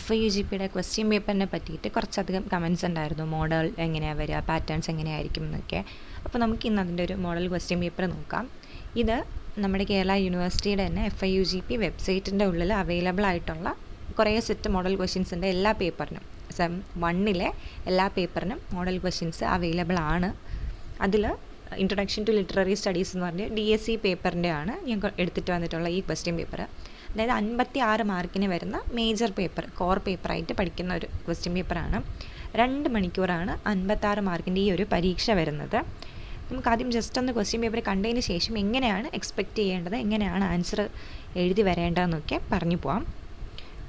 FYUGPയുടെ question പേപ്പറിനെ പറ്റിയിട്ട് കുറച്ചധികം comments ഉണ്ടായിരുന്നു. മോഡൽ എങ്ങനെയാണ് വരിക, പാറ്റേൺസ് എങ്ങനെയായിരിക്കും എന്നൊക്കെ. അപ്പോൾ നമുക്ക് ഇന്ന് അതിൻ്റെ ഒരു മോഡൽ ക്വസ്റ്റ്യൻ പേപ്പർ നോക്കാം. ഇത് നമ്മുടെ കേരള യൂണിവേഴ്സിറ്റിയുടെ തന്നെ FYUGP വെബ്സൈറ്റിൻ്റെ ഉള്ളിൽ അവൈലബിൾ ആയിട്ടുള്ള കുറേ സെറ്റ് മോഡൽ ക്വസ്റ്റ്യൻസിൻ്റെ എല്ലാ പേപ്പറിനും സെം 1 എല്ലാ പേപ്പറിനും മോഡൽ ക്വസ്റ്റ്യൻസ് അവൈലബിൾ ആണ്. അതിൽ ഇൻട്രൊഡക്ഷൻ ടു ലിറ്റററി സ്റ്റഡീസ് എന്ന് പറഞ്ഞ് DSE പേപ്പറിൻ്റെ ആണ് ഞാൻ എടുത്തിട്ട് വന്നിട്ടുള്ള ഈ ക്വസ്റ്റ്യൻ പേപ്പർ. അതായത് 56 മാർക്കിന് വരുന്ന മേജർ പേപ്പർ, കോർ പേപ്പറായിട്ട് പഠിക്കുന്ന ഒരു ക്വസ്റ്റ്യൻ പേപ്പറാണ്. 2 മണിക്കൂറാണ് 56 മാർക്കിൻ്റെ ഈ ഒരു പരീക്ഷ വരുന്നത്. നമുക്കാദ്യം ജസ്റ്റ് ഒന്ന് ക്വസ്റ്റ്യൻ പേപ്പർ കണ്ടതിന് ശേഷം എങ്ങനെയാണ് എക്സ്പെക്റ്റ് ചെയ്യേണ്ടത്, എങ്ങനെയാണ് ആൻസർ എഴുതി വരേണ്ടതെന്നൊക്കെ പറഞ്ഞു പോവാം.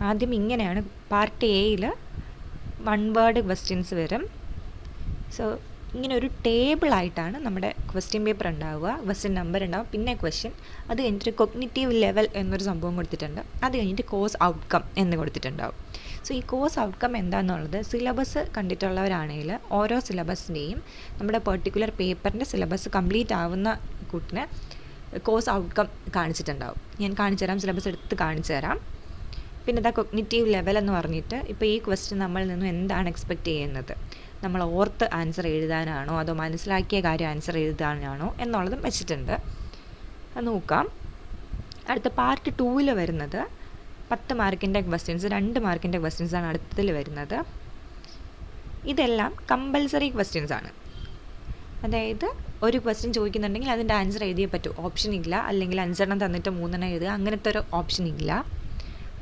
ആദ്യം ഇങ്ങനെയാണ് പാർട്ട് എയിൽ 1 വേർഡ് ക്വസ്റ്റ്യൻസ് വരും. സോ ഇങ്ങനെ ഒരു ടേബിളായിട്ടാണ് നമ്മുടെ ക്വസ്റ്റ്യൻ പേപ്പർ ഉണ്ടാവുക. ക്വസ്റ്റ്യൻ നമ്പർ ഉണ്ടാവും, പിന്നെ ക്വസ്റ്റ്യൻ, അത് കഴിഞ്ഞിട്ട് കൊഗ്നിറ്റീവ് ലെവൽ എന്നൊരു സംഭവം കൊടുത്തിട്ടുണ്ട്. അത് കഴിഞ്ഞിട്ട് കോഴ്സ് ഔട്ട്കം എന്ന് കൊടുത്തിട്ടുണ്ടാവും. സോ ഈ കോഴ്സ് ഔട്ട്കം എന്താണെന്നുള്ളത് സിലബസ് കണ്ടിട്ടുള്ളവരാണെങ്കിൽ ഓരോ സിലബസിൻ്റെയും നമ്മുടെ പെർട്ടിക്കുലർ പേപ്പറിൻ്റെ സിലബസ് കംപ്ലീറ്റ് ആവുന്ന കൂട്ടിന് കോഴ്സ് ഔട്ട്കം കാണിച്ചിട്ടുണ്ടാവും. ഞാൻ കാണിച്ചു തരാം, സിലബസ് എടുത്ത് കാണിച്ചു തരാം. പിന്നെ ഇതാ കൊഗ്നിറ്റീവ് ലെവൽ എന്ന് പറഞ്ഞിട്ട് ഇപ്പോൾ ഈ ക്വസ്റ്റ്യൻ നമ്മളിൽ നിന്നും എന്താണ് എക്സ്പെക്റ്റ് ചെയ്യുന്നത്, നമ്മൾ ഓർത്ത് ആൻസർ എഴുതാനാണോ അതോ മനസ്സിലാക്കിയ കാര്യം ആൻസർ എഴുതാനാണോ എന്നുള്ളതും വെച്ചിട്ടുണ്ട്. അത് നോക്കാം. അടുത്ത പാർട്ട് 2 വരുന്നത് 10 മാർക്കിൻ്റെ ക്വസ്റ്റ്യൻസ്, 2 മാർക്കിൻ്റെ ക്വസ്റ്റ്യൻസാണ് അടുത്തതിൽ വരുന്നത്. ഇതെല്ലാം കമ്പൽസറി ക്വസ്റ്റ്യൻസ് ആണ്. അതായത് ഒരു ക്വസ്റ്റ്യൻ ചോദിക്കുന്നുണ്ടെങ്കിൽ അതിൻ്റെ ആൻസർ എഴുതിയേ പറ്റൂ, ഓപ്ഷൻ ഇല്ല. അല്ലെങ്കിൽ 5 എണ്ണം തന്നിട്ട് 3 എണ്ണം എഴുതുക, അങ്ങനത്തെ ഒരു ഓപ്ഷൻ ഇല്ല.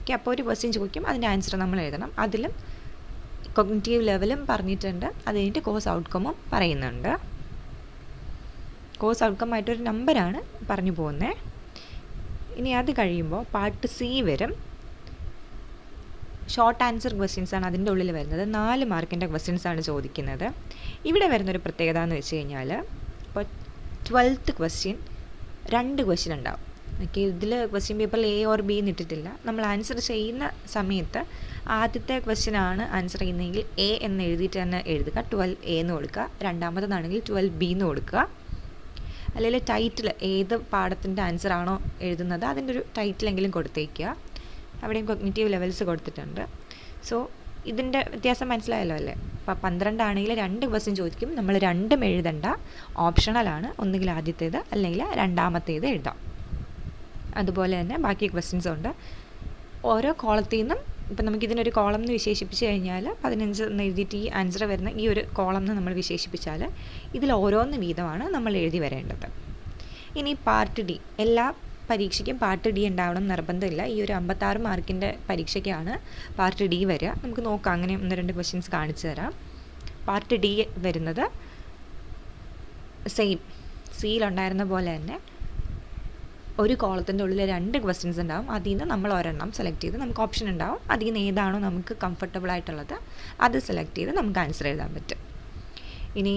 ഓക്കെ, അപ്പോൾ ഒരു ക്വസ്റ്റ്യൻ ചോദിക്കും, അതിൻ്റെ ആൻസർ നമ്മൾ എഴുതണം. അതിലും കൊഗ്നിറ്റീവ് ലെവലും പറഞ്ഞിട്ടുണ്ട്, അത് കഴിഞ്ഞിട്ട് കോഴ്സ് ഔട്ട്കമും പറയുന്നുണ്ട്. കോഴ്സ് ഔട്ട്കം ആയിട്ടൊരു നമ്പറാണ് പറഞ്ഞു പോകുന്നത്. ഇനി അത് കഴിയുമ്പോൾ പാർട്ട് C വരും. ഷോർട്ട് ആൻസർ ക്വസ്റ്റ്യൻസാണ് അതിൻ്റെ ഉള്ളിൽ വരുന്നത്. 4 മാർക്കിൻ്റെ ക്വസ്റ്റ്യൻസാണ് ചോദിക്കുന്നത്. ഇവിടെ വരുന്നൊരു പ്രത്യേകത എന്ന് വെച്ച് കഴിഞ്ഞാൽ ഇപ്പോൾ 12th ക്വസ്റ്റ്യൻ 2 ക്വസ്റ്റ്യൻ ഉണ്ടാവും. ഓക്കെ, ഇതിൽ ക്വസ്റ്റ്യൻ പേപ്പറിൽ A or B എന്നിട്ടിട്ടില്ല. നമ്മൾ ആൻസർ ചെയ്യുന്ന സമയത്ത് ആദ്യത്തെ ക്വസ്റ്റ്യനാണ് ആൻസർ ചെയ്യുന്നതെങ്കിൽ A എന്ന് എഴുതിയിട്ട് തന്നെ എഴുതുക, 12A എന്ന് കൊടുക്കുക. രണ്ടാമത്തേതാണെങ്കിൽ 12B എന്ന് കൊടുക്കുക. അല്ലെങ്കിൽ ടൈറ്റിൽ ഏത് പാഠത്തിൻ്റെ ആൻസർ ആണോ എഴുതുന്നത് അതിൻ്റെ ഒരു ടൈറ്റിലെങ്കിലും കൊടുത്തേക്കുക. അവിടെയും കൊഗ്നിറ്റീവ് ലെവൽസ് കൊടുത്തിട്ടുണ്ട്. സോ ഇതിൻ്റെ വ്യത്യാസം മനസ്സിലായല്ലോ അല്ലേ? അപ്പോൾ 12 ആണെങ്കിൽ 2 ക്വസ്റ്റ്യൻ ചോദിക്കും, നമ്മൾ 2ഉം എഴുതണ്ട, ഓപ്ഷണലാണ്. ഒന്നുകിൽ ആദ്യത്തേത് അല്ലെങ്കിൽ രണ്ടാമത്തേത് എഴുതാം. അതുപോലെ തന്നെ ബാക്കി ക്വസ്റ്റ്യൻസും ഉണ്ട്. ഓരോ കോളത്തിൽ നിന്നും ഇപ്പം നമുക്കിതിനൊരു കോളം എന്ന് വിശേഷിപ്പിച്ച് കഴിഞ്ഞാൽ 15 എന്ന് എഴുതിയിട്ട് ഈ ആൻസർ വരുന്ന ഈ ഒരു കോളം എന്ന് നമ്മൾ വിശേഷിപ്പിച്ചാൽ ഇതിൽ ഓരോന്ന് വീതമാണ് നമ്മൾ എഴുതി വരേണ്ടത്. ഇനി പാർട്ട് D, എല്ലാ പരീക്ഷയ്ക്കും പാർട്ട് D ഉണ്ടാവണം നിർബന്ധമില്ല. ഈ ഒരു 56 മാർക്കിൻ്റെ പരീക്ഷയ്ക്കാണ് പാർട്ട് D വരിക. നമുക്ക് നോക്കാം, അങ്ങനെ 1-2 ക്വസ്റ്റ്യൻസ് കാണിച്ചു തരാം. പാർട്ട് D വരുന്നത് സെയിം സിയിലുണ്ടായിരുന്ന പോലെ തന്നെ ഒരു കോളത്തിൻ്റെ ഉള്ളിൽ 2 ക്വസ്റ്റ്യൻസ് ഉണ്ടാവും. അതിൽ നിന്ന് നമ്മൾ ഒരെണ്ണം സെലക്ട് ചെയ്ത്, നമുക്ക് ഓപ്ഷൻ ഉണ്ടാവും, അതിൽ നിന്ന് ഏതാണോ നമുക്ക് കംഫർട്ടബിൾ ആയിട്ടുള്ളത് അത് സെലക്ട് ചെയ്ത് നമുക്ക് ആൻസർ എഴുതാൻ പറ്റും. ഇനി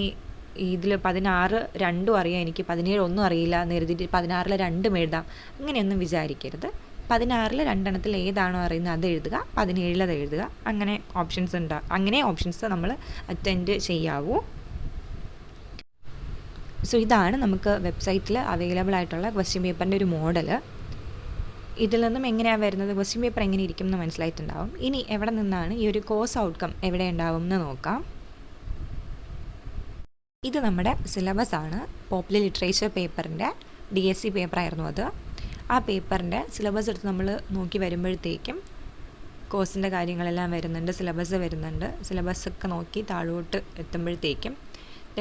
ഇതിൽ 16 2ഉം അറിയാം, എനിക്ക് 17 ഒന്നും അറിയില്ല എന്ന് എഴുതിയിട്ട് 16ൽ 2ഉം എഴുതാം, അങ്ങനെയൊന്നും വിചാരിക്കരുത്. 16ൽ 2 എണ്ണത്തിൽ ഏതാണോ അറിയുന്നത് അത് എഴുതുക, 17ൽ അത് എഴുതുക. അങ്ങനെ ഓപ്ഷൻസ് ഉണ്ടാവും. അങ്ങനെ ഓപ്ഷൻസ് നമ്മൾ അറ്റൻഡ് ചെയ്യാവൂ. സോ ഇതാണ് നമുക്ക് വെബ്സൈറ്റിൽ അവൈലബിൾ ആയിട്ടുള്ള ക്വസ്റ്റ്യൻ പേപ്പറിൻ്റെ ഒരു മോഡൽ. ഇതിൽ നിന്നും എങ്ങനെയാണ് വരുന്നത്, ക്വസ്റ്റ്യൻ പേപ്പർ എങ്ങനെ ഇരിക്കും എന്ന് മനസ്സിലായിട്ടുണ്ടാവും. ഇനി എവിടെ നിന്നാണ് ഈ ഒരു കോഴ്സ് ഔട്ട്കം എവിടെ ഉണ്ടാവും എന്ന് നോക്കാം. ഇത് നമ്മുടെ സിലബസ് ആണ്. പോപ്പുലർ ലിറ്ററേച്ചർ പേപ്പറിൻ്റെ DSE പേപ്പറായിരുന്നു അത്. ആ പേപ്പറിൻ്റെ സിലബസ് എടുത്ത് നമ്മൾ നോക്കി വരുമ്പോഴത്തേക്കും കോഴ്സിൻ്റെ കാര്യങ്ങളെല്ലാം വരുന്നുണ്ട്, സിലബസ് വരുന്നുണ്ട്. സിലബസൊക്കെ നോക്കി താഴോട്ട് എത്തുമ്പോഴത്തേക്കും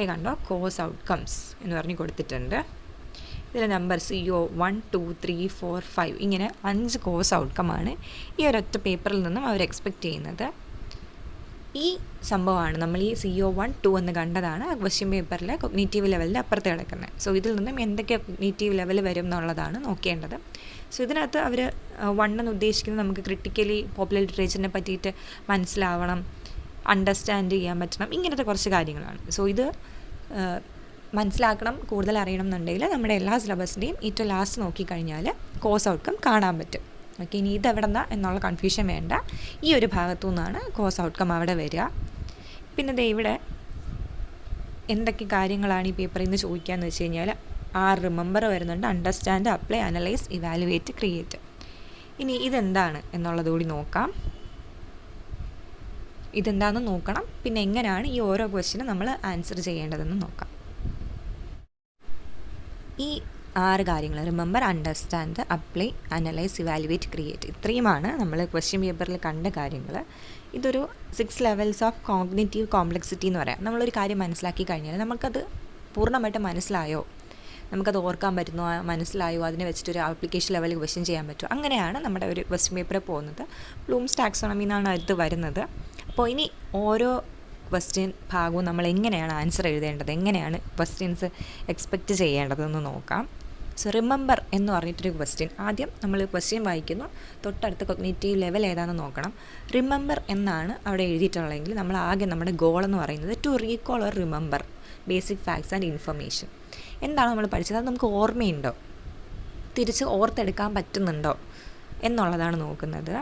കണ്ടോ കോഴ്സ് ഔട്ട്കംസ് എന്ന് പറഞ്ഞ് കൊടുത്തിട്ടുണ്ട്. ഇതിൽ നമ്പർ CO 1 2 3 4 5 ഇങ്ങനെ 5 കോഴ്സ് ഔട്ട്കമാണ് ഈ ഒരൊറ്റ പേപ്പറിൽ നിന്നും അവർ എക്സ്പെക്റ്റ് ചെയ്യുന്നത്. ഈ സംഭവമാണ് നമ്മൾ ഈ CO 1 2 എന്ന് കണ്ടതാണ് ക്വസ്റ്റ്യൻ പേപ്പറിലെ കൊഗ്നിറ്റീവ് ലെവലിൻ്റെ അപ്പുറത്ത് കിടക്കുന്നത്. സോ ഇതിൽ നിന്നും എന്തൊക്കെ കൊഗ്നിറ്റീവ് ലെവൽ വരും എന്നുള്ളതാണ് നോക്കേണ്ടത്. സോ ഇതിനകത്ത് അവർ 1 എന്ന് ഉദ്ദേശിക്കുന്നത് നമുക്ക് ക്രിട്ടിക്കലി പോപ്പുലർ ലിറ്ററേച്ചറിനെ പറ്റിയിട്ട് മനസ്സിലാവണം, അണ്ടർസ്റ്റാൻഡ് ചെയ്യാൻ പറ്റണം, ഇങ്ങനത്തെ കുറച്ച് കാര്യങ്ങളാണ്. സോ ഇത് മനസ്സിലാക്കണം, കൂടുതൽ അറിയണം എന്നുണ്ടെങ്കിൽ നമ്മുടെ എല്ലാ സിലബസിൻ്റെയും ഏറ്റവും ലാസ്റ്റ് നോക്കിക്കഴിഞ്ഞാൽ കോഴ്സ് ഔട്ട്കം കാണാൻ പറ്റും. ഓക്കെ, ഇനി ഇതെവിടെന്നാ എന്നുള്ള കൺഫ്യൂഷൻ വേണ്ട. ഈ ഒരു ഭാഗത്തു നിന്നാണ് കോഴ്സ് ഔട്ട്കം അവിടെ വരിക. പിന്നെ ഇവിടെ എന്തൊക്കെ കാര്യങ്ങളാണ് ഈ പേപ്പറിൽ നിന്ന് ചോദിക്കുകയെന്ന് വെച്ച് കഴിഞ്ഞാൽ 6 റിമെമ്പർ വരുന്നുണ്ട്. Understand, apply, analyse, evaluate, create. ഇനി ഇതെന്താണ് എന്നുള്ളത് കൂടി നോക്കാം. ഇതെന്താണെന്ന് നോക്കണം. പിന്നെ എങ്ങനെയാണ് ഈ ഓരോ ക്വസ്റ്റിനും നമ്മൾ ആൻസർ ചെയ്യേണ്ടതെന്ന് നോക്കാം. ഈ 6 കാര്യങ്ങൾ remember, understand, apply, analyse, evaluate, create, ഇത്രയുമാണ് നമ്മൾ ക്വസ്റ്റ്യൻ പേപ്പറിൽ കണ്ട കാര്യങ്ങൾ. ഇതൊരു 6 ലെവൽസ് ഓഫ് കോഗ്നിറ്റീവ് കോംപ്ലക്സിറ്റി എന്ന് പറയാം. നമ്മളൊരു കാര്യം മനസ്സിലാക്കി കഴിഞ്ഞാൽ നമുക്കത് പൂർണ്ണമായിട്ട് മനസ്സിലായോ, നമുക്കത് ഓർക്കാൻ പറ്റുന്നോ, മനസ്സിലായോ, അതിനെ വെച്ചിട്ടൊരു ആപ്ലിക്കേഷൻ ലെവലിൽ ക്വസ്റ്റ്യൻ ചെയ്യാൻ പറ്റുമോ, അങ്ങനെയാണ് നമ്മുടെ ഒരു ക്വസ്റ്റ്യൻ പേപ്പർ പോകുന്നത്. ബ്ലൂംസ് ടാക്സോണമി എന്നാണ് അടുത്ത് വരുന്നത്. അപ്പോൾ ഇനി ഓരോ ക്വസ്റ്റ്യൻ ഭാഗവും നമ്മൾ എങ്ങനെയാണ് ആൻസർ എഴുതേണ്ടത്, എങ്ങനെയാണ് ക്വസ്റ്റ്യൻസ് എക്സ്പെക്റ്റ് ചെയ്യേണ്ടതെന്ന് നോക്കാം. സോ റിമെമ്പർ എന്ന് പറഞ്ഞിട്ടൊരു ക്വസ്റ്റ്യൻ, ആദ്യം നമ്മൾ ക്വസ്റ്റ്യൻ വായിക്കുന്നു, തൊട്ടടുത്ത കോഗ്നിറ്റീവ് ലെവൽ ഏതാണെന്ന് നോക്കണം. റിമെമ്പർ എന്നാണ് അവിടെ എഴുതിയിട്ടുള്ളതെങ്കിൽ നമ്മൾ ആകെ നമ്മുടെ ഗോൾ എന്ന് പറയുന്നത് to recall or remember basic facts and information. എന്താണ് നമ്മൾ പഠിച്ചത്, അത് നമുക്ക് ഓർമ്മയുണ്ടോ, തിരിച്ച് ഓർത്തെടുക്കാൻ പറ്റുന്നുണ്ടോ എന്നുള്ളതാണ് നോക്കുന്നത്.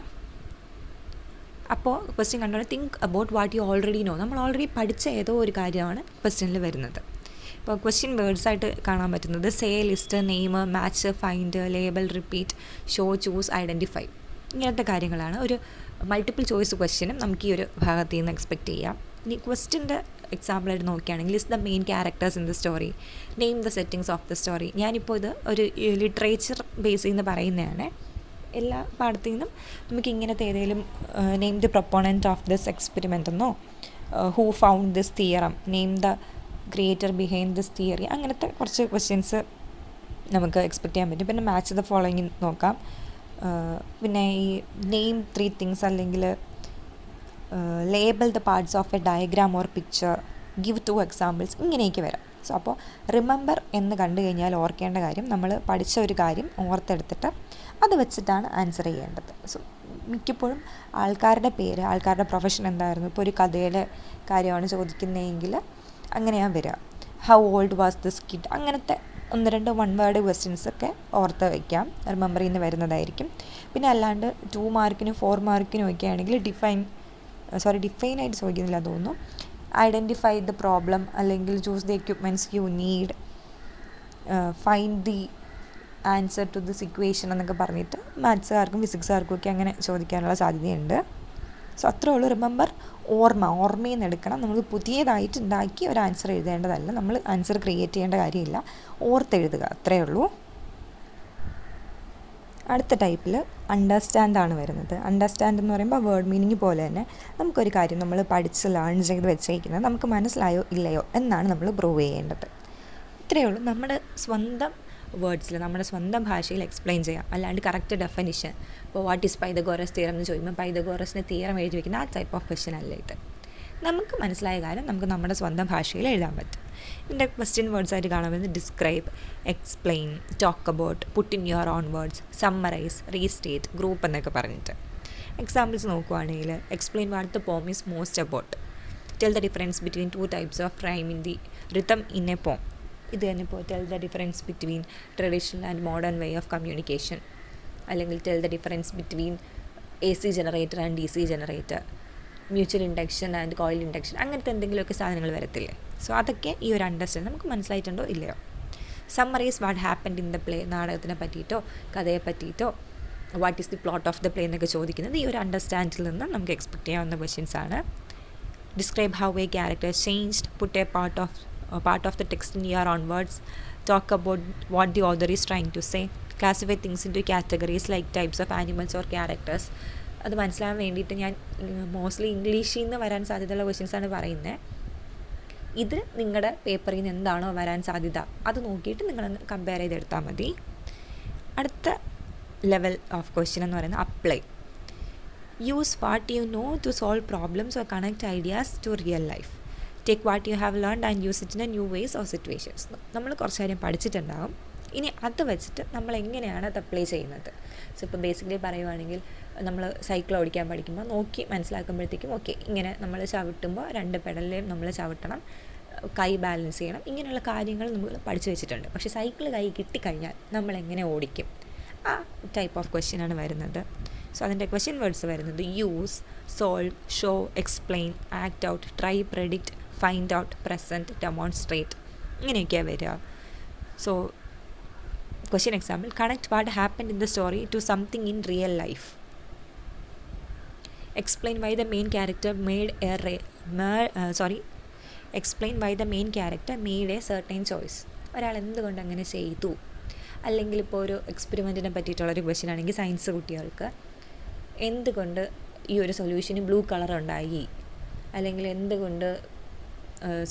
അപ്പോൾ ക്വസ്റ്റ്യൻ കണ്ടുകൊണ്ട് think about what you already know, നമ്മൾ ഓൾറെഡി പഠിച്ച ഏതോ ഒരു കാര്യമാണ് ക്വസ്റ്റ്യനിൽ വരുന്നത്. ഇപ്പോൾ ക്വസ്റ്റ്യൻ വേർഡ്സായിട്ട് കാണാൻ പറ്റുന്നത് say, list, name, match, find, label, repeat, show, choose, identify, ഇങ്ങനത്തെ കാര്യങ്ങളാണ്. ഒരു മൾട്ടിപ്പിൾ ചോയ്സ് ക്വസ്റ്റ്യനും നമുക്ക് ഈ ഒരു ഭാഗത്ത് നിന്ന് എക്സ്പെക്റ്റ് ചെയ്യാം. ഇനി ക്വസ്റ്റ്യൻ്റെ എക്സാമ്പിളായിട്ട് നോക്കുകയാണെങ്കിൽ list the main characters in the story, name the settings of the story. ഞാനിപ്പോൾ ഇത് ഒരു ലിറ്ററേച്ചർ ബേസ് ചെയ്യുന്ന പറയുന്നതാണ്. എല്ലാ പാഠത്തിൽ നിന്നും നമുക്ക് ഇങ്ങനത്തെ ഏതെങ്കിലും name the proponent of this experiment എന്നോ, who found this theorem, name the creator behind this theory, അങ്ങനത്തെ കുറച്ച് ക്വസ്റ്റ്യൻസ് നമുക്ക് എക്സ്പെക്റ്റ് ചെയ്യാൻ പറ്റും. പിന്നെ മാച്ച് ദ ഫോളോയിങ് നോക്കാം. പിന്നെ ഈ നെയിം 3 തിങ്സ് അല്ലെങ്കിൽ label the parts of A diagram or picture, give 2 examples, ഇങ്ങനെയൊക്കെ വരാം. സോ അപ്പോൾ റിമെമ്പർ എന്ന് കണ്ടു കഴിഞ്ഞാൽ ഓർക്കേണ്ട കാര്യം, നമ്മൾ പഠിച്ച ഒരു കാര്യം ഓർത്തെടുത്തിട്ട് അത് വെച്ചിട്ടാണ് ആൻസർ ചെയ്യേണ്ടത്. സോ മിക്കപ്പോഴും ആൾക്കാരുടെ പേര്, ആൾക്കാരുടെ പ്രൊഫഷൻ എന്തായിരുന്നു, ഇപ്പോൾ ഒരു കഥയുടെ കാര്യമാണ് ചോദിക്കുന്നതെങ്കിൽ അങ്ങനെയാണ് വരിക. How old was this kid, അങ്ങനത്തെ 1-2 1 വേർഡ് ക്വസ്റ്റ്യൻസൊക്കെ ഓർത്ത് വയ്ക്കാം, റിമെമ്പറിൽ നിന്ന് വരുന്നതായിരിക്കും. പിന്നെ അല്ലാണ്ട് 2 മാർക്കിനും 4 മാർക്കിനും ഒക്കെ ആണെങ്കിൽ ഡിഫൈൻ ആയിട്ട് ചോദിക്കുന്നില്ല തോന്നുന്നു. ഐഡൻറ്റിഫൈ ദ പ്രോബ്ലം, അല്ലെങ്കിൽ choose the equipments you need, find the answer to this equation എന്നൊക്കെ പറഞ്ഞിട്ട് മാത്സുകാർക്കും ഫിസിക്സുകാർക്കും ഒക്കെ അങ്ങനെ ചോദിക്കാനുള്ള സാധ്യതയുണ്ട്. സോ അത്രേ ഉള്ളൂ. റിമെമ്പർ, ഓർമ്മയിൽ നിന്ന് എടുക്കണം. നമ്മൾ പുതിയതായിട്ട് ഉണ്ടാക്കി ഒരു ആൻസർ എഴുതേണ്ടതല്ല, നമ്മൾ ആൻസർ ക്രിയേറ്റ് ചെയ്യേണ്ട കാര്യമില്ല, ഓർത്തെഴുതുക, അത്രേ ഉള്ളൂ. അടുത്ത ടൈപ്പിൽ അണ്ടർസ്റ്റാൻഡാണ് വരുന്നത്. അണ്ടർസ്റ്റാൻഡ് എന്ന് പറയുമ്പോൾ വേർഡ് മീനിങ് പോലെ തന്നെ നമുക്കൊരു കാര്യം നമ്മൾ പഠിച്ച് ലേൺ ചെയ്ത് വെച്ചേക്കുന്നത് നമുക്ക് മനസ്സിലായോ ഇല്ലയോ എന്നാണ് നമ്മൾ പ്രൂവ് ചെയ്യേണ്ടത്. ഇത്രയേ ഉള്ളൂ. നമ്മുടെ സ്വന്തം വേർഡ്സിൽ, നമ്മുടെ സ്വന്തം ഭാഷയിൽ എക്സ്പ്ലെയിൻ ചെയ്യാം. അല്ലാണ്ട് കറക്റ്റ് ഡെഫിനിഷൻ, ഇപ്പോൾ വാട്ട് ഈസ് പൈതഗോറസ് തിയറം എന്ന് ചോദിക്കുമ്പോൾ പൈതഗോറസിൻ്റെ തിയറം എഴുതി വയ്ക്കുന്ന ആ ടൈപ്പ് ഓഫ് ക്വസ്റ്റ്യൻ അല്ല ഇത്. നമുക്ക് മനസ്സിലായ കാര്യം നമുക്ക് നമ്മുടെ സ്വന്തം ഭാഷയിൽ എഴുതാൻ പറ്റും. ഇതിൻ്റെ ക്വസ്റ്റ്യൻ വേർഡ്സായിട്ട് കാണാൻ പറ്റുന്നത് describe, explain, talk about, put in your own words, summarize, restate, group എന്നൊക്കെ പറഞ്ഞിട്ട്. എക്സാമ്പിൾസ് നോക്കുവാണെങ്കിൽ explain what the poem is most about, tell the difference between 2 types of rhyme in the rhythm in a poem. ഇത് തന്നെ ഇപ്പോൾ tell the difference between traditional and modern way of communication, അല്ലെങ്കിൽ tell the difference between AC generator and DC generator, mutual induction and coil induction, അങ്ങനത്തെ എന്തെങ്കിലുമൊക്കെ സാധനങ്ങൾ വരത്തില്ലേ. So അതൊക്കെ ഈ ഒരു അണ്ടർസ്റ്റാൻഡ് നമുക്ക് മനസ്സിലായിട്ടുണ്ടോ ഇല്ലയോ. Summarise what happened in the play, നാടകത്തിനെ പറ്റിയിട്ടോ കഥയെ പറ്റിയിട്ടോ what is the plot of the play എന്നൊക്കെ ചോദിക്കുന്നത് ഈ ഒരു അണ്ടർസ്റ്റാൻഡിൽ നിന്ന് നമുക്ക് എക്സ്പെക്റ്റ് ചെയ്യാവുന്ന ക്വസ്റ്റ്യൻസ് ആണ്. Describe how A character changed, put a part of the text in your own words, talk about what the author is trying to say, classify things into categories like types of animals or characters. അത് മനസ്സിലാകാൻ വേണ്ടിയിട്ട് ഞാൻ mostly ഇംഗ്ലീഷിൽ നിന്ന് വരാൻ സാധ്യതയുള്ള ക്വസ്റ്റ്യൻസാണ് പറയുന്നത്. ഇത് നിങ്ങളുടെ പേപ്പറിൽ നിന്ന് എന്താണോ വരാൻ സാധ്യത അത് നോക്കിയിട്ട് നിങ്ങൾ കമ്പയർ ചെയ്തെടുത്താൽ മതി. അടുത്ത ലെവൽ ഓഫ് ക്വസ്റ്റ്യൻ എന്ന് പറയുന്നത് apply. Use what you know to solve problems or connect ideas to real life. Take what you have learned and use it in a new ways or situations. നമ്മൾ കുറച്ച് കാര്യം പഠിച്ചിട്ടുണ്ടാകും, ഇനി അത് വെച്ചിട്ട് നമ്മൾ എങ്ങനെയാണ് അത് അപ്ലൈ ചെയ്യുന്നത്. സോ ഇപ്പോൾ ബേസിക്കലി പറയുവാണെങ്കിൽ നമ്മൾ സൈക്കിൾ ഓടിക്കാൻ പഠിക്കുമ്പോൾ നോക്കി മനസ്സിലാക്കുമ്പോഴത്തേക്കും ഓക്കെ ഇങ്ങനെ നമ്മൾ ചവിട്ടുമ്പോൾ 2 പെഡലിലെയും നമ്മൾ ചവിട്ടണം, കൈ ബാലൻസ് ചെയ്യണം, ഇങ്ങനെയുള്ള കാര്യങ്ങൾ നമ്മൾ പഠിച്ചു വെച്ചിട്ടുണ്ട്. പക്ഷേ സൈക്കിൾ കൈ കിട്ടിക്കഴിഞ്ഞാൽ നമ്മൾ എങ്ങനെ ഓടിക്കും, ആ ടൈപ്പ് ഓഫ് ക്വസ്റ്റ്യൻ ആണ് വരുന്നത്. സോ അതിൻ്റെ ക്വസ്റ്റ്യൻ വേർഡ്സ് വരുന്നത് use, solve, show, explain, act out, try, predict, find out, present, demonstrate, ഇങ്ങനെയൊക്കെയാണ് വരിക. So question example, connect what happened in the story to something in real life. Explain why the main character explain why the main character made a certain choice. ഒരാൾ എന്തുകൊണ്ട് അങ്ങനെ ചെയ്തു. അല്ലെങ്കിൽ ഇപ്പോൾ ഒരു എക്സ്പെരിമെൻറ്റിനെ പറ്റിയിട്ടുള്ളൊരു question ആണെങ്കിൽ സയൻസ് കുട്ടികൾക്ക് എന്തുകൊണ്ട് ഈ ഒരു സൊല്യൂഷന് ബ്ലൂ കളർ ഉണ്ടായി, അല്ലെങ്കിൽ എന്തുകൊണ്ട്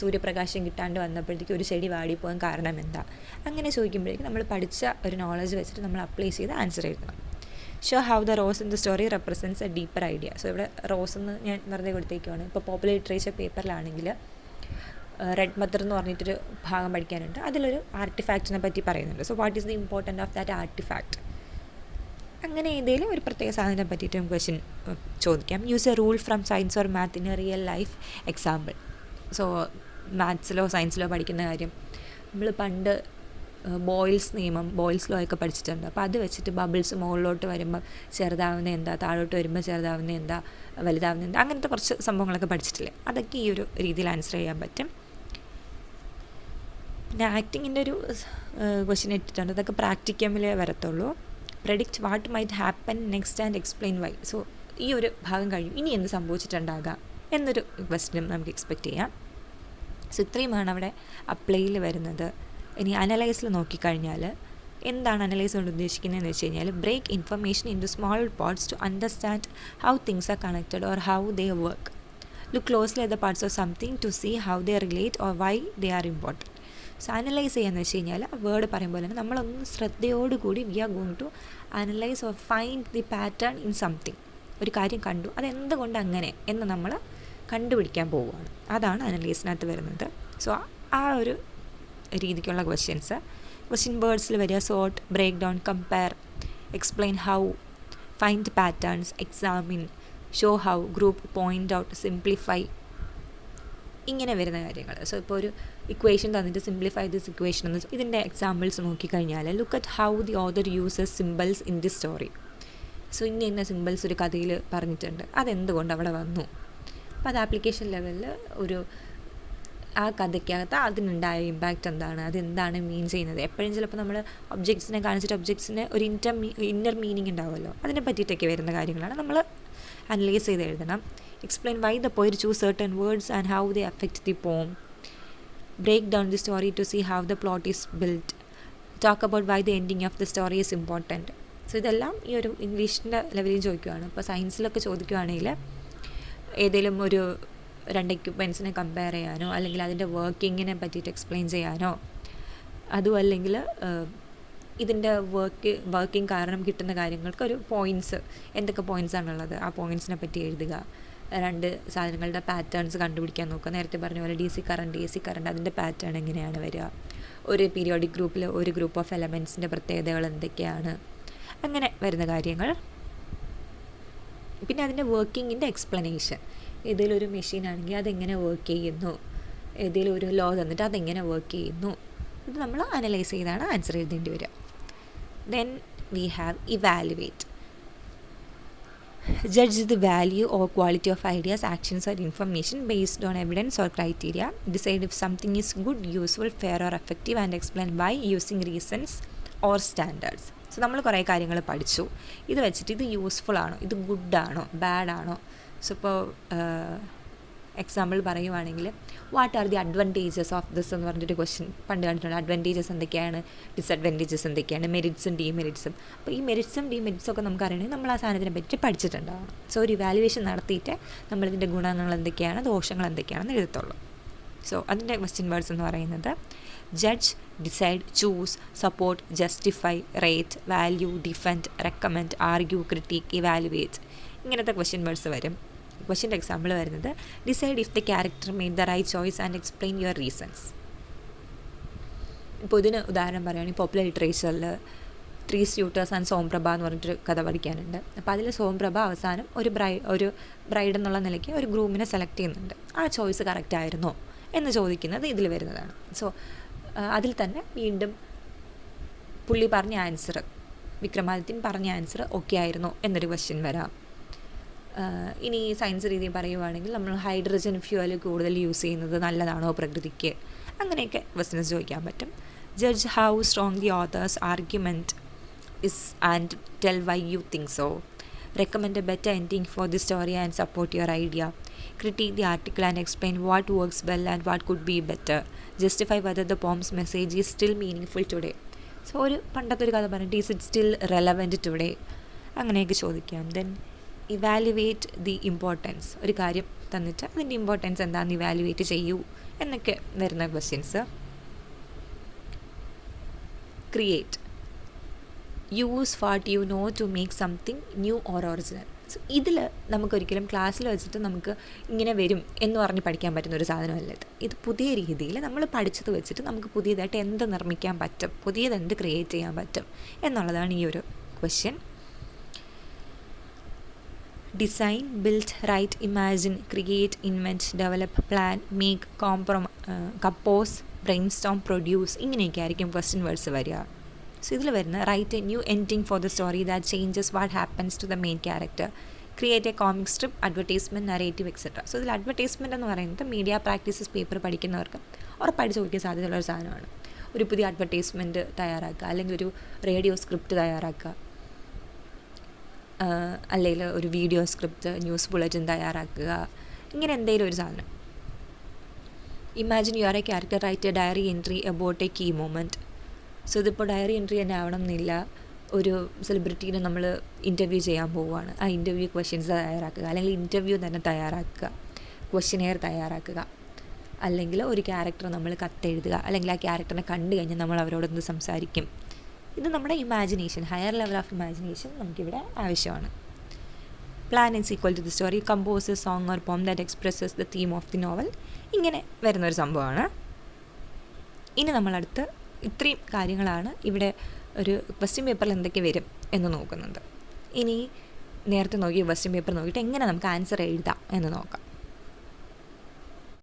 സൂര്യപ്രകാശം കിട്ടാണ്ട് വന്നപ്പോഴത്തേക്ക് ഒരു ചെടി വാടിപ്പോകാൻ കാരണം എന്താ, അങ്ങനെ ചോദിക്കുമ്പോഴേക്കും നമ്മൾ പഠിച്ച ഒരു നോളജ് വെച്ചിട്ട് നമ്മൾ അപ്ലൈ ചെയ്ത് ആൻസർ എഴുതണം. Show how the rose in the story represents a deeper idea. So ഇവിടെ റോസ് എന്ന് ഞാൻ വെറുതെ കൊടുത്തേക്കുവാണ്. ഇപ്പോൾ പോപ്പുലർ ലിറ്ററേച്ചർ പേപ്പറിലാണെങ്കിൽ റെഡ് മദർ എന്ന് പറഞ്ഞിട്ടൊരു ഭാഗം പഠിക്കാനുണ്ട്. അതിലൊരു ആർട്ടിഫാക്റ്റിനെ പറ്റി പറയുന്നുണ്ട്. So what is the important of that artifact. അങ്ങനെ ഏതെങ്കിലും ഒരു പ്രത്യേക സാധനത്തെ പറ്റിയിട്ട് ക്വസ്റ്റ്യൻ ചോദിക്കാം. Use a rule from science or math in a real life example. So മാത്സിലോ സയൻസിലോ പഠിക്കുന്ന കാര്യം നമ്മൾ പണ്ട് ബോയിൽസ് ലോ ഒക്കെ പഠിച്ചിട്ടുണ്ട്. അപ്പോൾ അത് വെച്ചിട്ട് ബബിൾസ് മുകളിലോട്ട് വരുമ്പോൾ ചെറുതാവുന്ന എന്താ, താഴോട്ട് വരുമ്പോൾ ചെറുതാവുന്ന എന്താ, വലുതാവുന്ന എന്താ, അങ്ങനത്തെ കുറച്ച് സംഭവങ്ങളൊക്കെ പഠിച്ചിട്ടില്ലേ. അതൊക്കെ ഈ ഒരു രീതിയിൽ ആൻസർ ചെയ്യാൻ പറ്റും. പിന്നെ ആക്ടിങ്ങിൻ്റെ ഒരു ക്വസ്റ്റ്യൻ ഇട്ടിട്ടുണ്ട്. അതൊക്കെ പ്രാക്ടിക്കമിലേ വരത്തുള്ളൂ. Predict what might happen next and explain Y. So ഈ ഒരു ഭാഗം കഴിയും, ഇനി എന്ത് സംഭവിച്ചിട്ടുണ്ടാകാം എന്നൊരു ക്വസ്റ്റ്യൻ നമുക്ക് എക്സ്പെക്റ്റ് ചെയ്യാം. സോ ഇത്രയുമാണ് അവിടെ അപ്ലൈയിൽ വരുന്നത്. ഇനി അനലൈസിൽ നോക്കിക്കഴിഞ്ഞാൽ എന്താണ് അനലൈസ് കൊണ്ട് ഉദ്ദേശിക്കുന്നതെന്ന് വെച്ച് കഴിഞ്ഞാൽ break information into small parts to understand how things are connected or how they work. Look closely at the parts of something to see how they relate or why they are important. So analyse ചെയ്യാന്ന് വെച്ച് കഴിഞ്ഞാൽ ആ word പറയുമ്പോൾ തന്നെ നമ്മളൊന്ന് ശ്രദ്ധയോടുകൂടി we are going to analyse or find the pattern in something. ഒരു കാര്യം കണ്ടു, അതെന്തുകൊണ്ട് അങ്ങനെ എന്ന് നമ്മൾ കണ്ടുപിടിക്കാൻ പോവുകയാണ്. അതാണ് അനലൈസിനകത്ത് വരുന്നത്. സോ ആ ഒരു രീതിക്കുള്ള ക്വസ്റ്റ്യൻസ് വേർഡ്സിൽ വരിക sort, break down, compare, explain how, find patterns, examine, show how, group, point out, simplify, ഇങ്ങനെ വരുന്ന കാര്യങ്ങൾ. സോ ഇപ്പോൾ ഒരു ഇക്വേഷൻ തന്നിട്ട് സിംപ്ലിഫൈ ദിസ് ഇക്വേഷൻ എന്ന് ഇതിൻ്റെ എക്സാമ്പിൾസ് നോക്കിക്കഴിഞ്ഞാൽ look at how the author uses symbols in the story. So ഇന്ന സിമ്പിൾസ് ഒരു കഥയിൽ പറഞ്ഞിട്ടുണ്ട്, അതെന്തുകൊണ്ട് അവിടെ വന്നു. അപ്പോൾ അത് ആപ്ലിക്കേഷൻ ലെവലിൽ ഒരു ആ കഥയ്ക്കകത്ത് അതിനുണ്ടായ ഇമ്പാക്റ്റ് എന്താണ്, അതെന്താണ് മീൻ ചെയ്യുന്നത്. എപ്പോഴും ചിലപ്പോൾ നമ്മൾ ഒബ്ജക്ട്സിനെ കാണിച്ചിട്ട് ഒബ്ജക്ട്സിന് ഒരു ഇന്നർ മീനിങ് ഉണ്ടാവുമല്ലോ, അതിനെ പറ്റിയിട്ടൊക്കെ വരുന്ന കാര്യങ്ങളാണ് നമ്മൾ അനലൈസ് ചെയ്ത് എഴുതണം. Explain why the poet choose certain words and how they affect the poem. Break down the story to see how the plot is built. Talk about why the ending of the story is important. So ഇതെല്ലാം ഈ ഒരു ഇംഗ്ലീഷിൻ്റെ ലെവലിൽ ചോദിക്കുകയാണ്. ഇപ്പോൾ സയൻസിലൊക്കെ ചോദിക്കുകയാണെങ്കിൽ ഏതെങ്കിലും ഒരു രണ്ട് എക്യുപ്മെൻറ്റ്സിനെ കമ്പയർ ചെയ്യാനോ അല്ലെങ്കിൽ അതിൻ്റെ വർക്കിങ്ങിനെ പറ്റിയിട്ട് എക്സ്പ്ലെയിൻ ചെയ്യാനോ, അതും അല്ലെങ്കിൽ ഇതിൻ്റെ വർക്കിംഗ് കാരണം കിട്ടുന്ന കാര്യങ്ങൾക്ക് ഒരു പോയിൻറ്റ്സ്, എന്തൊക്കെ പോയിൻറ്റ്സാണുള്ളത് ആ പോയിൻറ്റ്സിനെ പറ്റി എഴുതുക. രണ്ട് സാധനങ്ങളുടെ പാറ്റേൺസ് കണ്ടുപിടിക്കാൻ നോക്കുക. നേരത്തെ പറഞ്ഞ പോലെ DC കറണ്ട് അതിൻ്റെ പാറ്റേൺ എങ്ങനെയാണ് വരിക, ഒരു പീരിയോഡിക് ഗ്രൂപ്പിൽ ഒരു ഗ്രൂപ്പ് ഓഫ് എലമെൻറ്റ്സിൻ്റെ പ്രത്യേകതകൾ എന്തൊക്കെയാണ്, അങ്ങനെ വരുന്ന കാര്യങ്ങൾ. പിന്നെ അതിൻ്റെ വർക്കിങ്ങിൻ്റെ എക്സ്പ്ലനേഷൻ. ഏതെങ്കിലും ഒരു മെഷീൻ ആണെങ്കിൽ അതെങ്ങനെ വർക്ക് ചെയ്യുന്നു, ഏതെങ്കിലും ഒരു ലോ തന്നിട്ട് അതെങ്ങനെ വർക്ക് ചെയ്യുന്നു, ഇത് നമ്മൾ അനലൈസ് ചെയ്താണ് ആൻസർ എഴുതേണ്ടി വരിക. Then we have evaluate. Judge the value or quality of ideas, actions or information based on evidence or criteria. Decide if something is good, useful, fair or effective and explain why using reasons or standards. So നമ്മൾ കുറേ കാര്യങ്ങൾ പഠിച്ചു. ഇത് വെച്ചിട്ട് ഇത് useful ആണോ, ഇത് ഗുഡാണോ, ബാഡാണോ. So ഇപ്പോൾ എക്സാമ്പിൾ പറയുവാണെങ്കിൽ what are the advantages of this എന്ന് പറഞ്ഞിട്ടൊരു ക്വസ്റ്റ്യൻ പണ്ട് കണ്ടിട്ടുണ്ട്. അഡ്വാൻറ്റേജസ് എന്തൊക്കെയാണ്, ഡിസഡ്വാൻറ്റേജസ് എന്തൊക്കെയാണ്, മെറിറ്റ്സും ഡീമെറിറ്റ്സും. അപ്പോൾ ഈ മെറിറ്റ്സും ഡീമെറിറ്റ്സും ഒക്കെ നമുക്ക് അറിയണമെങ്കിൽ നമ്മൾ ആ സാധനത്തിനെ പറ്റി പഠിച്ചിട്ടുണ്ടാവണം. സോ ഒരു ഇവാലുവേഷൻ നടത്തിയിട്ട് നമ്മളിതിൻ്റെ ഗുണങ്ങൾ എന്തൊക്കെയാണ്, ദോഷങ്ങൾ എന്തൊക്കെയാണെന്ന് എഴുതത്തുള്ളൂ. സോ അതിൻ്റെ ക്വസ്റ്റ്യൻ വേർഡ്സ് എന്ന് പറയുന്നത് judge, decide, choose, support, justify, rate, value, defend, recommend, argue, critic, evaluate, ഇങ്ങനത്തെ ക്വസ്റ്റ്യൻ വേർഡ്സ് വരും. ക്വസ്റ്റ്യൻ്റെ എക്സാമ്പിൾ വരുന്നത് decide if the character made the right choice and explain your reasons. ഇപ്പോൾ ഇതിന് ഉദാഹരണം പറയുകയാണെങ്കിൽ പോപ്പുലർ ലിറ്ററേച്ചറിൽ 3 സ്യൂട്ടേഴ്സ് ആൻഡ് സോംപ്രഭ എന്ന് പറഞ്ഞിട്ടൊരു കഥ പഠിക്കാനുണ്ട്. അപ്പോൾ അതിൽ സോംപ്രഭ അവസാനം ഒരു ബ്രൈഡ് എന്നുള്ള നിലയ്ക്ക് ഒരു ഗ്രൂമിനെ സെലക്ട് ചെയ്യുന്നുണ്ട്. ആ ചോയ്സ് കറക്റ്റ് ആയിരുന്നോ എന്ന് ചോദിക്കുന്നത് ഇതിൽ വരുന്നതാണ്. സോ അതിൽ തന്നെ വീണ്ടും പുള്ളി പറഞ്ഞ ആൻസർ, വിക്രമാദിത്യൻ പറഞ്ഞ ആൻസർ ഓക്കെ ആയിരുന്നോ എന്നൊരു ക്വസ്റ്റ്യൻ വരാം. ഇനി സയൻസ് രീതിയിൽ പറയുവാണെങ്കിൽ നമ്മൾ ഹൈഡ്രജൻ ഫ്യൂവൽ കൂടുതൽ യൂസ് ചെയ്യുന്നത് നല്ലതാണോ പ്രകൃതിക്ക്, അങ്ങനെയൊക്കെ ക്വസ്റ്റ്യൻസ് ചോദിക്കാൻ പറ്റും. Judge how strong the author's argument is and tell why you think so. recommend a better ending for the story and support your idea, critique the article and explain what works well and what could be better, justify whether the poem's message is still meaningful today. So ഒരു പണ്ടത്തെ ഒരു കഥ പറഞ്ഞിട്ട് is it still relevant today അങ്ങനെയൊക്കെ ചോദിക്കാം. Then evaluate the importance, ഒരു കാര്യം തന്നിട്ട് അതിൻ്റെ ഇമ്പോർട്ടൻസ് എന്താണെന്ന് ഇവാലുവേറ്റ് ചെയ്യൂ എന്നൊക്കെ വരുന്ന questions. Create, use what you know to make something new or original. So ഇതിൽ നമുക്കൊരിക്കലും ക്ലാസ്സിൽ വെച്ചിട്ട് നമുക്ക് ഇങ്ങനെ വരും എന്ന് പറഞ്ഞ് പഠിക്കാൻ പറ്റുന്ന ഒരു സാധനമല്ല ഇത് പുതിയ രീതിയിൽ നമ്മൾ പഠിച്ചത് വെച്ചിട്ട് നമുക്ക് പുതിയതായിട്ട് എന്ത് നിർമ്മിക്കാൻ പറ്റും, പുതിയത് എന്ത് ക്രിയേറ്റ് ചെയ്യാൻ പറ്റും എന്നുള്ളതാണ് ഈ ഒരു question. Design, build, write, imagine, create, invent, develop, plan, make, compose, brainstorm, produce, ഇങ്ങനെയൊക്കെ ആയിരിക്കും ക്വസ്റ്റ്യൻ വേർഡ്സ് വരിക. സോ ഇതിൽ വരുന്ന write a new ending for the story that changes what happens to the main character, create a comic strip, advertisement, narrative etcetera. So ഇതിൽ advertisement എന്ന് പറയുന്നത് media practices paper പഠിക്കുന്നവർക്ക് ഉറപ്പായിട്ട് ചോദിക്കാൻ സാധ്യതയുള്ള ഒരു സാധനമാണ്. ഒരു പുതിയ അഡ്വർടൈസ്മെൻറ്റ് തയ്യാറാക്കുക, അല്ലെങ്കിൽ ഒരു റേഡിയോ സ്ക്രിപ്റ്റ് തയ്യാറാക്കുക, അല്ലെങ്കിൽ ഒരു വീഡിയോ സ്ക്രിപ്റ്റ്, ന്യൂസ് ബുള്ളറ്റിൻ തയ്യാറാക്കുക, ഇങ്ങനെ എന്തെങ്കിലും ഒരു സാധനം. Imagine you are a character, write a diary entry about a key moment. So ഇതിപ്പോൾ ഡയറി എൻട്രി തന്നെ ആവണം എന്നില്ല. ഒരു സെലിബ്രിറ്റീനെ നമ്മൾ ഇൻ്റർവ്യൂ ചെയ്യാൻ പോവുകയാണ്, ആ ഇൻ്റർവ്യൂ ക്വസ്റ്റ്യൻസ് തയ്യാറാക്കുക, അല്ലെങ്കിൽ ഇൻ്റർവ്യൂ തന്നെ തയ്യാറാക്കുക, ക്വസ്റ്റ്യനെയർ തയ്യാറാക്കുക, അല്ലെങ്കിൽ ഒരു ക്യാരക്ടർ നമ്മൾ കത്തെഴുതുക, അല്ലെങ്കിൽ ആ ക്യാരക്ടറിനെ കണ്ടു കഴിഞ്ഞാൽ നമ്മൾ അവരോടൊന്ന് സംസാരിക്കും. ഇത് നമ്മുടെ imagination, higher level of imagination നമുക്കിവിടെ ആവശ്യമാണ്. Plan is equal to the story, compose a song or poem that expresses the theme of the novel, ഇങ്ങനെ വരുന്നൊരു സംഭവമാണ്. ഇനി നമ്മളടുത്ത് ഇത്രയും കാര്യങ്ങളാണ് ഇവിടെ ഒരു ക്വസ്റ്റ്യൻ പേപ്പറിൽ എന്തൊക്കെ വരും എന്ന് നോക്കുന്നത്. ഇനി നേരത്തെ നോക്കി ക്വസ്റ്റ്യൻ പേപ്പർ നോക്കിയിട്ട് എങ്ങനെ നമുക്ക് ആൻസർ എഴുതാം എന്ന് നോക്കാം.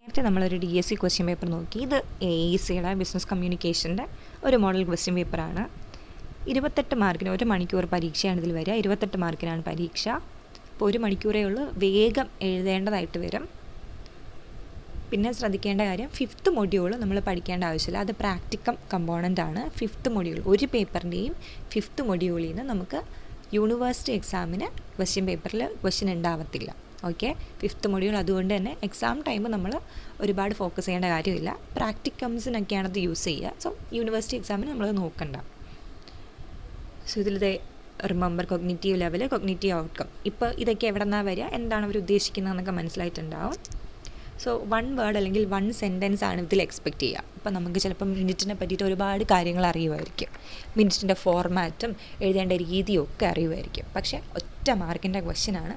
നേരത്തെ നമ്മളൊരു DSC ക്വസ്റ്റ്യൻ പേപ്പർ നോക്കി. ഇത് AECയുടെ ബിസിനസ് കമ്മ്യൂണിക്കേഷൻ്റെ ഒരു മോഡൽ ക്വസ്റ്റ്യൻ പേപ്പറാണ്. 28 മാർക്കിന്, 1 മണിക്കൂർ പരീക്ഷയാണ് ഇതിൽ വരിക. 28 മാർക്കിനാണ് പരീക്ഷ. അപ്പോൾ 1 മണിക്കൂറേ ഉള്ളൂ, വേഗം എഴുതേണ്ടതായിട്ട് വരും. പിന്നെ ശ്രദ്ധിക്കേണ്ട കാര്യം, 5th മൊഡ്യൂൾ നമ്മൾ പഠിക്കേണ്ട ആവശ്യമില്ല, അത് പ്രാക്ടിക്കം കമ്പോണൻ്റ് ആണ്. 5th മൊഡ്യൂൾ, ഒരു പേപ്പറിൻ്റെയും 5th മൊഡ്യൂളിൽ നിന്ന് നമുക്ക് യൂണിവേഴ്സിറ്റി എക്സാമിന് ക്വസ്റ്റ്യൻ പേപ്പറിൽ ക്വസ്റ്റ്യൻ ഉണ്ടാവത്തില്ല. Okay, 5th module. അതുകൊണ്ട് തന്നെ എക്സാം ടൈം നമ്മൾ ഒരുപാട് ഫോക്കസ് ചെയ്യേണ്ട കാര്യമില്ല. പ്രാക്ടിക്കംസിനൊക്കെയാണ് അത് യൂസ് ചെയ്യുക. സോ യൂണിവേഴ്സിറ്റി എക്സാമിന് നമ്മളത് നോക്കണ്ട. സോ ഇതിലത്തെ remember cognitive level, cognitive outcome. ഇപ്പോൾ ഇതൊക്കെ എവിടെ നിന്നാണ് വരിക, എന്താണ് അവർ ഉദ്ദേശിക്കുന്നതെന്നൊക്കെ മനസ്സിലായിട്ടുണ്ടാവും. സോ 1 വേർഡ് അല്ലെങ്കിൽ 1 സെൻറ്റൻസ് ആണ് ഇതിൽ എക്സ്പെക്റ്റ് ചെയ്യുക. അപ്പോൾ നമുക്ക് ചിലപ്പം മിനിറ്റിനെ പറ്റിയിട്ട് ഒരുപാട് കാര്യങ്ങൾ അറിയുമായിരിക്കും, മിനിറ്റിൻ്റെ ഫോർമാറ്റും എഴുതേണ്ട രീതിയും ഒക്കെ അറിയുമായിരിക്കും. പക്ഷേ ഒറ്റ മാർക്കിൻ്റെ ക്വസ്റ്റ്യനാണ്.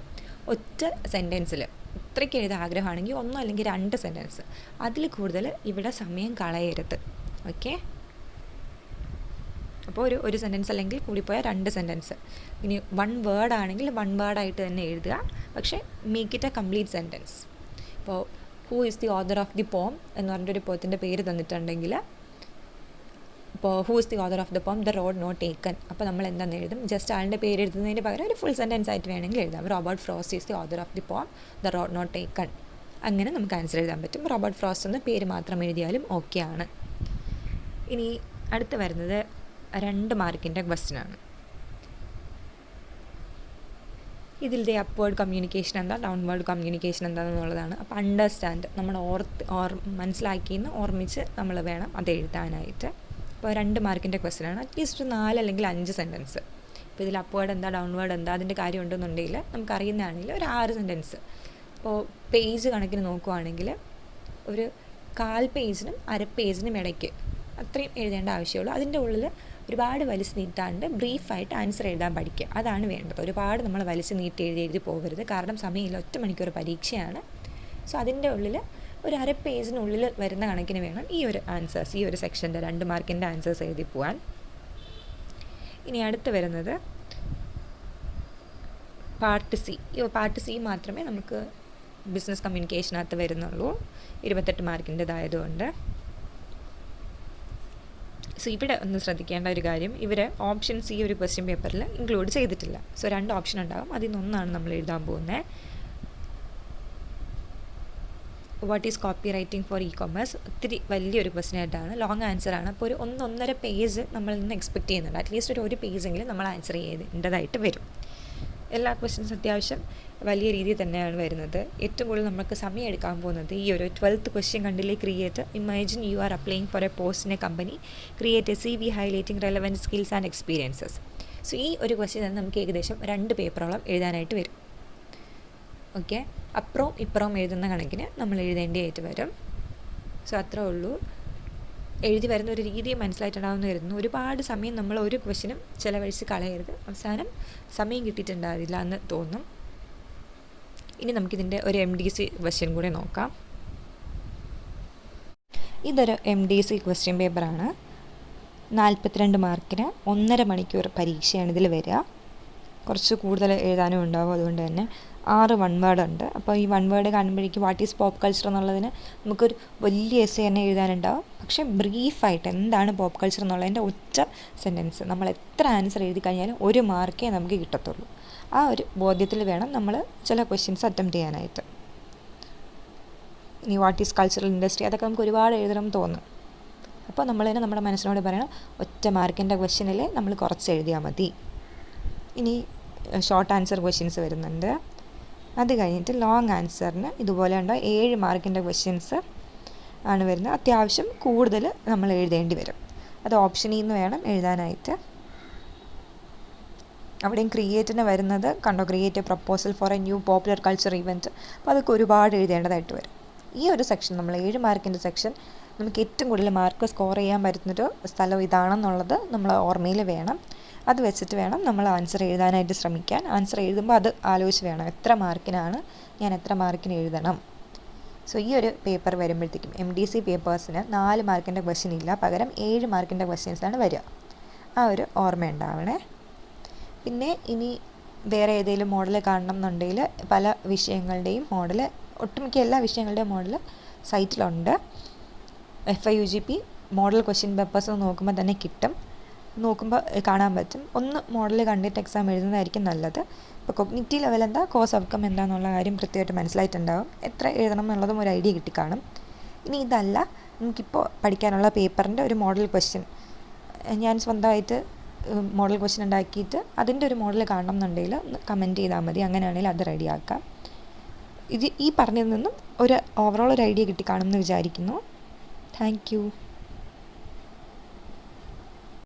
ഒറ്റ സെൻറ്റൻസിൽ ഇത്രയ്ക്ക് എഴുതാൻ ആഗ്രഹമാണെങ്കിൽ 1 അല്ലെങ്കിൽ 2 സെൻറ്റൻസ്, അതിൽ കൂടുതൽ ഇവിടെ സമയം കളയരുത്. ഓക്കെ, അപ്പോൾ ഒരു സെൻറ്റൻസ് അല്ലെങ്കിൽ കൂടിപ്പോയാൽ 2 സെൻറ്റൻസ്. ഇനി 1 വേർഡ് ആണെങ്കിൽ 1 വേർഡായിട്ട് തന്നെ എഴുതുക, പക്ഷേ make it a complete sentence. ഇപ്പോൾ who is the author of the poem എന്ന് പറഞ്ഞിട്ടൊരു പോത്തിൻ്റെ പേര് തന്നിട്ടുണ്ടെങ്കിൽ, ഇപ്പോൾ who is the author of the poem the road not taken, അപ്പോൾ നമ്മൾ എന്താണെന്ന് എഴുതും, ജസ്റ്റ് ആളുടെ പേര് എഴുതുന്നതിന് പകരം ഒരു ഫുൾ സെൻറ്റൻസ് ആയിട്ട് വേണമെങ്കിൽ എഴുതാം. Robert Frost is the author of the poem the road not Taken. അങ്ങനെ നമുക്ക് ആൻസർ എഴുതാൻ പറ്റും. റോബർട്ട് ഫ്രോസ്റ്റ് എന്ന പേര് മാത്രം എഴുതിയാലും ഓക്കെ ആണ്. ഇനി അടുത്ത് വരുന്നത് 2 മാർക്കിൻ്റെ ക്വസ്റ്റ്യനാണ്. ഇതിൻ്റെ അപ്വേർഡ് കമ്മ്യൂണിക്കേഷൻ എന്താ, ഡൗൺവേർഡ് കമ്മ്യൂണിക്കേഷൻ എന്താണെന്നുള്ളതാണ്. അപ്പോൾ അണ്ടർസ്റ്റാൻഡ്, നമ്മൾ മനസ്സിലാക്കിയെന്ന് ഓർമ്മിച്ച് നമ്മൾ വേണം അത് എഴുതാനായിട്ട്. അപ്പോൾ 2 മാർക്കിൻ്റെ ക്വസ്റ്റ്യനാണ്. അറ്റ്ലീസ്റ്റ് 4 അല്ലെങ്കിൽ 5 സെൻറ്റൻസ്. ഇപ്പോൾ ഇതിൽ അപ്വേർഡ് എന്താ, ഡൗൺവേർഡ് എന്താ, അതിൻ്റെ കാര്യം ഉണ്ടെന്നുണ്ടെങ്കിൽ നമുക്കറിയുന്നതാണെങ്കിൽ ഒരു 6 സെൻറ്റൻസ്. ഇപ്പോൾ പേജ് കണക്കിന് നോക്കുവാണെങ്കിൽ ഒരു 1/4 പേജിനും 1/2 പേജിനും ഇടയ്ക്ക് അത്രയും എഴുതേണ്ട ആവശ്യമുള്ളൂ. അതിൻ്റെ ഉള്ളിൽ ഒരുപാട് വലിച്ച് നീട്ടാണ്ട് ബ്രീഫായിട്ട് ആൻസർ എഴുതാൻ പഠിക്കുക, അതാണ് വേണ്ടത്. ഒരുപാട് നമ്മൾ വലിച്ച് നീട്ടി എഴുതി പോകരുത്, കാരണം സമയമില്ല, 1 മണിക്കൂർ പരീക്ഷയാണ്. സോ അതിൻ്റെ ഉള്ളിൽ ഒരു 1/2 പേജിനുള്ളിൽ വരുന്ന കണക്കിന് വേണം ഈ ഒരു ആൻസേഴ്സ്, ഈ ഒരു സെക്ഷൻ്റെ 2 മാർക്കിൻ്റെ ആൻസേഴ്സ് എഴുതി പോകാൻ. ഇനി അടുത്ത് വരുന്നത് പാർട്ട് സി. പാർട്ട് സി മാത്രമേ നമുക്ക് ബിസിനസ് കമ്മ്യൂണിക്കേഷനകത്ത് വരുന്നുള്ളൂ, 28 മാർക്കിൻ്റെതായതുകൊണ്ട്. സോ ഇവിടെ ഒന്ന് ശ്രദ്ധിക്കേണ്ട ഒരു കാര്യം, ഇവർ ഓപ്ഷൻ സി ഒരു ക്വസ്റ്റ്യൻ പേപ്പറിൽ ഇൻക്ലൂഡ് ചെയ്തിട്ടില്ല. സോ 2 ഓപ്ഷൻ ഉണ്ടാകും, അതിൽ നിന്നൊന്നാണ് നമ്മൾ എഴുതാൻ പോകുന്നത്. What is copy writing for e-commerce, ഒത്തിരി വലിയൊരു ക്വസ്റ്റ്യൻ ആയിട്ടാണ്, ലോങ് ആൻസറാണ്. അപ്പോൾ ഒരു 1-1.5 പേജ് നമ്മളിൽ നിന്ന് എക്സ്പെക്റ്റ് ചെയ്യുന്നുണ്ട്. അറ്റ്ലീസ്റ്റ് ഒരു പേജെങ്കിലും നമ്മൾ ആൻസർ ചെയ്യേണ്ടതായിട്ട് വരും. എല്ലാ ക്വസ്റ്റ്യൻസ് അത്യാവശ്യം വലിയ രീതിയിൽ തന്നെയാണ് വരുന്നത്. ഏറ്റവും കൂടുതൽ നമുക്ക് സമയം എടുക്കാൻ പോകുന്നത് ഈ ഒരു 12th ക്വസ്റ്റ്യൻ കണ്ടില്ലേ, create imagine you R applying four A post in A company, create A CV highlighting relevant skills and experiences. So ഈ ഒരു ക്വസ്റ്റ്യൻ തന്നെ നമുക്ക് ഏകദേശം 2 പേപ്പറോളം എഴുതാനായിട്ട് വരും. ഓക്കെ, അപ്പുറവും ഇപ്പുറവും എഴുതുന്ന കണക്കിന് നമ്മൾ എഴുതേണ്ടിയായിട്ട് വരും. സോ അത്രേ ഉള്ളൂ. എഴുതി വരുന്ന ഒരു രീതി മനസ്സിലായിട്ടുണ്ടാവുമെന്ന് വരുന്നു. ഒരുപാട് സമയം നമ്മൾ ഒരു ക്വസ്റ്റ്യനും ചിലവഴിച്ച് കളയരുത്. അവസാനം സമയം കിട്ടിയിട്ടുണ്ടാവില്ല എന്ന് തോന്നും. ഇനി നമുക്കിതിൻ്റെ ഒരു MDC ക്വസ്റ്റ്യൻ കൂടെ നോക്കാം. ഇതൊരു MDC ക്വസ്റ്റ്യൻ പേപ്പറാണ്. 42 മാർക്കിന് 1.5 മണിക്കൂർ പരീക്ഷയാണ് ഇതിൽ വരിക. കുറച്ച് കൂടുതൽ എഴുതാനും ഉണ്ടാവും. അതുകൊണ്ട് തന്നെ 6 വൺ വേർഡ് ഉണ്ട്. അപ്പോൾ ഈ വൺ വേർഡ് കാണുമ്പോഴേക്കും വാട്ട് ഈസ് പോപ്പ് കൾച്ചർ എന്നുള്ളതിന് നമുക്കൊരു വലിയ എസ്സേ തന്നെ എഴുതാനുണ്ടാവും. പക്ഷേ ബ്രീഫായിട്ട് എന്താണ് പോപ്പ് കൾച്ചർ എന്നുള്ളതിൻ്റെ ഒറ്റ സെൻറ്റൻസ് നമ്മൾ എത്ര ആൻസർ എഴുതി കഴിഞ്ഞാലും 1 മാർക്കേ നമുക്ക് കിട്ടത്തുള്ളൂ. ആ ഒരു ബോധ്യത്തിൽ വേണം നമ്മൾ ചില ക്വസ്റ്റ്യൻസ് അറ്റംപ്റ്റ് ചെയ്യാനായിട്ട്. ഇനി വാട്ട് ഈസ് കൾച്ചറൽ ഇൻഡസ്ട്രി അതൊക്കെ നമുക്ക് ഒരുപാട് എഴുതണം തോന്നും. അപ്പോൾ നമ്മൾ തന്നെ നമ്മുടെ മനസ്സിനോട് പറയണം, ഒറ്റ മാർക്കിൻ്റെ ക്വസ്റ്റ്യനിൽ നമ്മൾ കുറച്ച് എഴുതിയാൽ മതി. ഇനി ഷോർട്ട് ആൻസർ ക്വസ്റ്റ്യൻസ് വരുന്നുണ്ട്. അത് കഴിഞ്ഞിട്ട് ലോങ് ആൻസറിന് ഇതുപോലെ ഉണ്ടോ 7 മാർക്കിൻ്റെ ക്വസ്റ്റ്യൻസ് ആണ് വരുന്നത്. അത്യാവശ്യം കൂടുതൽ നമ്മൾ എഴുതേണ്ടി വരും. അത് ഓപ്ഷനിൽ നിന്ന് വേണം എഴുതാനായിട്ട്. അവിടെയും ക്രിയേറ്റിന് വരുന്നത് കണ്ടോ, create A proposal four A new popular culture event. അപ്പോൾ അതൊക്കെ ഒരുപാട് എഴുതേണ്ടതായിട്ട് വരും. ഈ ഒരു സെക്ഷൻ നമ്മൾ 7 മാർക്കിൻ്റെ സെക്ഷൻ നമുക്ക് ഏറ്റവും കൂടുതൽ മാർക്ക് സ്കോർ ചെയ്യാൻ പറ്റുന്നൊരു സ്ഥലം ഇതാണെന്നുള്ളത് നമ്മൾ ഓർമ്മയിൽ വേണം. അത് വെച്ചിട്ട് വേണം നമ്മൾ ആൻസർ എഴുതാനായിട്ട് ശ്രമിക്കാൻ. ആൻസർ എഴുതുമ്പോൾ അത് ആലോചിച്ച് വേണം, എത്ര മാർക്കിനാണ് ഞാൻ എത്ര മാർക്കിന് എഴുതണം. സോ ഈ ഒരു പേപ്പർ വരുമ്പോഴത്തേക്കും MDC പേപ്പേഴ്സിന് 4 മാർക്കിൻ്റെ ക്വസ്റ്റ്യൻ ഇല്ല, പകരം 7 മാർക്കിൻ്റെ ക്വസ്റ്റ്യൻസാണ് വരിക. ആ ഒരു ഓർമ്മ ഉണ്ടാവണേ. പിന്നെ ഇനി വേറെ ഏതെങ്കിലും മോഡൽ കാണണം എന്നുണ്ടെങ്കിൽ പല വിഷയങ്ങളുടെയും മോഡൽ, ഒട്ടുമിക്ക എല്ലാ വിഷയങ്ങളുടെയും മോഡൽ സൈറ്റിലുണ്ട്. FYUGP മോഡൽ ക്വസ്റ്റ്യൻ പേപ്പേഴ്സ് നോക്കുമ്പോൾ തന്നെ കിട്ടും. നോക്കുമ്പോൾ കാണാൻ പറ്റും. ഒന്ന് മോഡൽ കണ്ടിട്ട് എക്സാം എഴുതുന്നതായിരിക്കും നല്ലത്. ഇപ്പോൾ കോഗ്നിറ്റീവ് ലെവൽ എന്താ, കോഴ്സ് ഔട്ട്കം എന്താണെന്നുള്ള കാര്യം കൃത്യമായിട്ട് മനസ്സിലായിട്ടുണ്ടാവും. എത്ര എഴുതണം എന്നുള്ളതും ഒരു ഐഡിയ കിട്ടിക്കാണും. ഇനി ഇതല്ല, നമുക്കിപ്പോൾ പഠിക്കാനുള്ള പേപ്പറിൻ്റെ ഒരു മോഡൽ ക്വസ്റ്റ്യൻ ഞാൻ സ്വന്തമായിട്ട് മോഡൽ ക്വസ്റ്റ്യൻ ഉണ്ടാക്കിയിട്ട് അതിൻ്റെ ഒരു മോഡൽ കാണണം എന്നുണ്ടെങ്കിൽ ഒന്ന് കമൻറ്റ് ചെയ്താൽ മതി. അങ്ങനെയാണെങ്കിൽ അത് റെഡിയാക്കാം. ഈ പറഞ്ഞതിൽ നിന്നും ഒരു ഓവറോൾ ഒരു ഐഡിയ കിട്ടിക്കാണുമെന്ന് വിചാരിക്കുന്നു. Thank you.